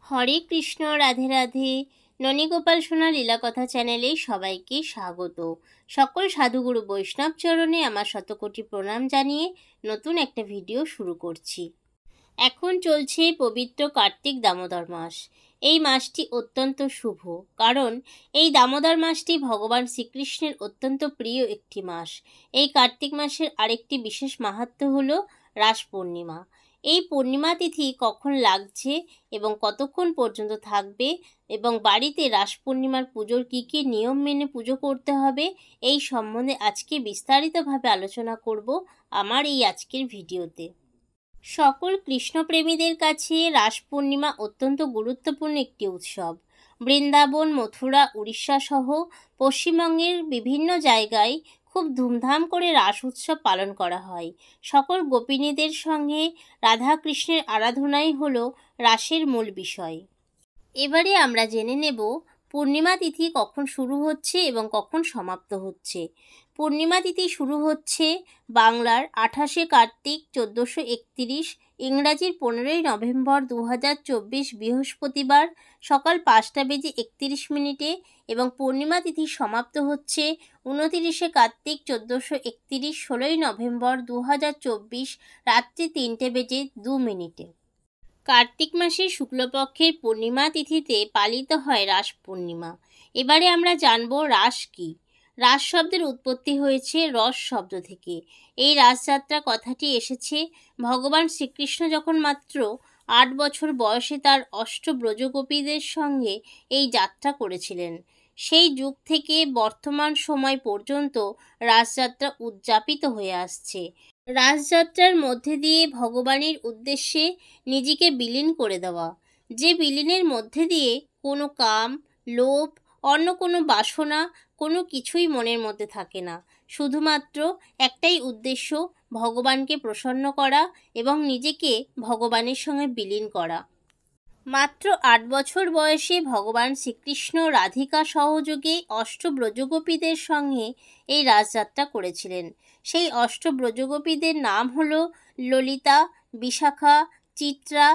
হরে কৃষ্ণ, রাধে রাধে। ননীগোপাল সোনা লীলাকথা চ্যানেলে সবাইকে স্বাগত। সকল সাধুগুরু বৈষ্ণব চরণে আমার শতকোটি প্রণাম জানিয়ে নতুন একটা ভিডিও শুরু করছি। এখন চলছে পবিত্র কার্তিক দামোদর মাস। এই মাসটি অত্যন্ত শুভ, কারণ এই দামোদর মাসটি ভগবান শ্রীকৃষ্ণের অত্যন্ত প্রিয় একটি মাস। এই কার্তিক মাসের আরেকটি বিশেষ মাহাত্ম্য হলো রাস পূর্ণিমা। এই পূর্ণিমা তিথি কখন লাগছে এবং কতক্ষণ পর্যন্ত থাকবে, এবং বাড়িতে রাস পূর্ণিমার পুজোর কী কী নিয়ম মেনে পুজো করতে হবে, এই সম্বন্ধে আজকে বিস্তারিতভাবে আলোচনা করব আমার এই আজকের ভিডিওতে। সকল কৃষ্ণপ্রেমীদের কাছে রাস পূর্ণিমা অত্যন্ত গুরুত্বপূর্ণ একটি উৎসব। বৃন্দাবন, মথুরা, উড়িষ্যা সহ পশ্চিমবঙ্গের বিভিন্ন জায়গায় খুব ধুমধাম করে রাস উৎসব পালন করা হয়। সকল গোপিনীদের সঙ্গে রাধাকৃষ্ণের আরাধনাই হলো রাসের মূল বিষয়। এবারে আমরা জেনে নেব পূর্ণিমা তিথি কখন শুরু হচ্ছে এবং কখন সমাপ্ত হচ্ছে। পূর্ণিমা তিথি শুরু হচ্ছে বাংলার 28শে কার্তিক 1431, ইংরাজির 15ই নভেম্বর 2024 বৃহস্পতিবার সকাল 5:31 এবং পূর্ণিমা তিথি সমাপ্ত হচ্ছে 29শে কার্তিক 1431, 16ই নভেম্বর 2024 রাত্রি 3:02। কার্তিক মাসের শুক্লপক্ষের পূর্ণিমা তিথিতে পালিত হয় রাস পূর্ণিমা। এবারে আমরা জানব রাস কি। রাস শব্দের উৎপত্তি হয়েছে রস শব্দ থেকে। এই রাসযাত্রা কথাটি এসেছে ভগবান শ্রীকৃষ্ণ যখন মাত্র 8 বছর বয়সে তার অষ্টব্রজগোপীদের সঙ্গে এই যাত্রা করেছিলেন। সেই যুগ থেকে বর্তমান সময় পর্যন্ত রাসযাত্রা উদযাপিত হয়ে আসছে। রাসযাত্রার মধ্যে দিয়ে ভগবানের উদ্দেশ্যে নিজেকে বিলীন করে দেওয়া, যে বিলীনের মধ্যে দিয়ে কোনো কাম, লোভ, অন্য কোনো বাসনা কোনো কিছুই মনের মধ্যে থাকে না। শুধুমাত্র একটাই উদ্দেশ্য, ভগবানকে প্রসন্ন করা এবং নিজেকে ভগবানের সঙ্গে বিলীন করা। মাত্র 8 বছর বয়সে ভগবান শ্রীকৃষ্ণ রাধিকা সহযোগে অষ্টব্রজগোপীদের সঙ্গে এই রাসযাত্রা করেছিলেন। সেই অষ্টব্রজগোপীদের নাম হলো ললিতা, বিশাখা, চিত্রা,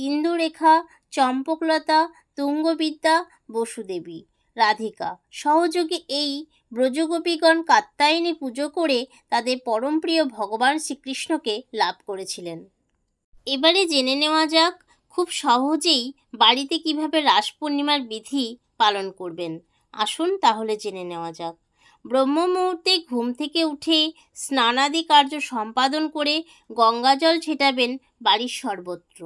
ইন্দুরেখা, চম্পকলতা, তুঙ্গবিদ্যা, বসুদেবী। রাধিকা সহযোগে এই ব্রজগোপীগণ কাত্যায়নী পুজো করে তাদের পরমপ্রিয় ভগবান শ্রীকৃষ্ণকে লাভ করেছিলেন। এবারে জেনে নেওয়া যাক খুব সহজেই বাড়িতে কিভাবে রাস পূর্ণিমার বিধি পালন করবেন। আসুন তাহলে জেনে নেওয়া যাক। ব্রহ্ম মুহূর্তে ঘুম থেকে উঠে স্নানাদি কার্য সম্পাদন করে গঙ্গাজল ছেটাবেন বাড়ির সর্বত্র।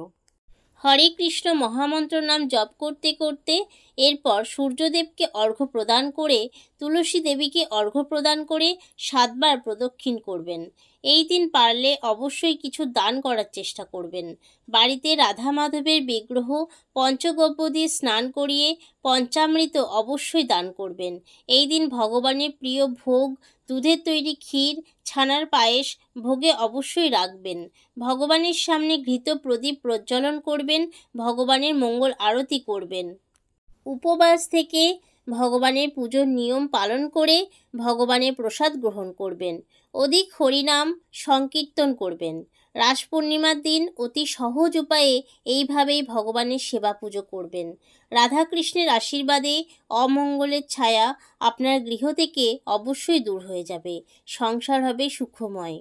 হরে কৃষ্ণ মহামন্ত্র নাম জপ করতে করতে এরপর সূর্যদেবকে অর্ঘ্য প্রদান করে তুলসী দেবীকে অর্ঘ্য প্রদান করে 7 বার প্রদক্ষিণ করবেন। এই দিন পারলে অবশ্যই কিছু দান করার চেষ্টা করবেন। বাড়িতে রাধা মাধবের বিগ্রহ পঞ্চগব্য দিয়ে স্নান করিয়ে পঞ্চামৃত অবশ্যই দান করবেন। এই দিন ভগবানের প্রিয় ভোগ, দুধের তৈরি ক্ষীর, ছানার পায়েস ভোগে অবশ্যই রাখবেন। ভগবানের সামনে ঘৃত প্রদীপ প্রজ্বলন করবেন, ভগবানের মঙ্গল আরতি করবেন। উপবাস থেকে ভগবানের পুজোর নিয়ম পালন করে ভগবানের প্রসাদ গ্রহণ করবেন। অধিক হরিনাম সংকীর্তন করবেন। রাস পূর্ণিমার দিন অতি সহজ উপায়ে এইভাবেই ভগবানের সেবা পুজো করবেন। রাধাকৃষ্ণের আশীর্বাদে অমঙ্গলের ছায়া আপনার গৃহ থেকে অবশ্যই দূর হয়ে যাবে, সংসার হবে সুখময়।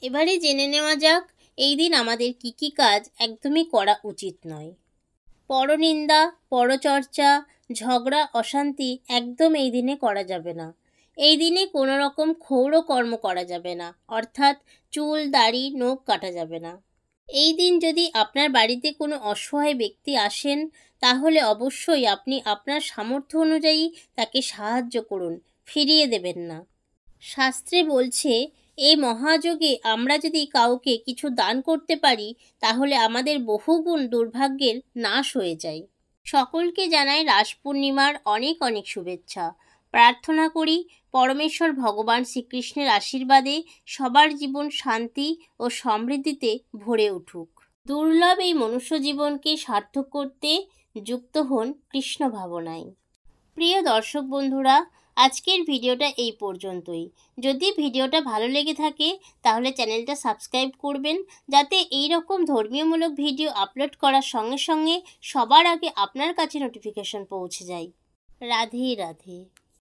এবারে জেনে নেওয়া যাক এই দিন আমাদের কি কি কাজ একদমই করা উচিত নয়। পরনিন্দা, পরচর্চা, ঝগড়া, অশান্তি একদম এই দিনে করা যাবে না। এই দিনে কোনো রকম ক্ষৌর কর্ম করা যাবে না, অর্থাৎ চুল, দাড়ি, নখ কাটা যাবে না। এই দিন যদি আপনার বাড়িতে কোনো অসহায় ব্যক্তি আসেন, তাহলে অবশ্যই আপনি আপনার সামর্থ্য অনুযায়ী তাকে সাহায্য করুন, ফিরিয়ে দেবেন না। শাস্ত্রে বলছে এই মহাযোগে আমরা যদি কাউকে কিছু দান করতে পারি তাহলে আমাদের বহুগুণ দুর্ভাগ্যের নাশ হয়ে যায়। সকলকে জানাই রাস পূর্ণিমার অনেক অনেক শুভেচ্ছা। প্রার্থনা করি পরমেশ্বর ভগবান শ্রীকৃষ্ণের আশীর্বাদে সবার জীবন শান্তি ও সমৃদ্ধিতে ভরে উঠুক। দুর্লভ এই মনুষ্য জীবনকে সার্থক করতে যুক্ত হন কৃষ্ণ ভাবনায়। প্রিয় দর্শক বন্ধুরা, আজকের ভিডিওটা এই পর্যন্তই। যদি ভিডিওটা ভালো লেগে থাকে তাহলে চ্যানেলটা সাবস্ক্রাইব করবেন, যাতে এই রকম ধর্মীয়মূলক ভিডিও আপলোড করার সঙ্গে সঙ্গে সবার আগে আপনার কাছে নোটিফিকেশন পৌঁছে যায়। রাধে রাধে।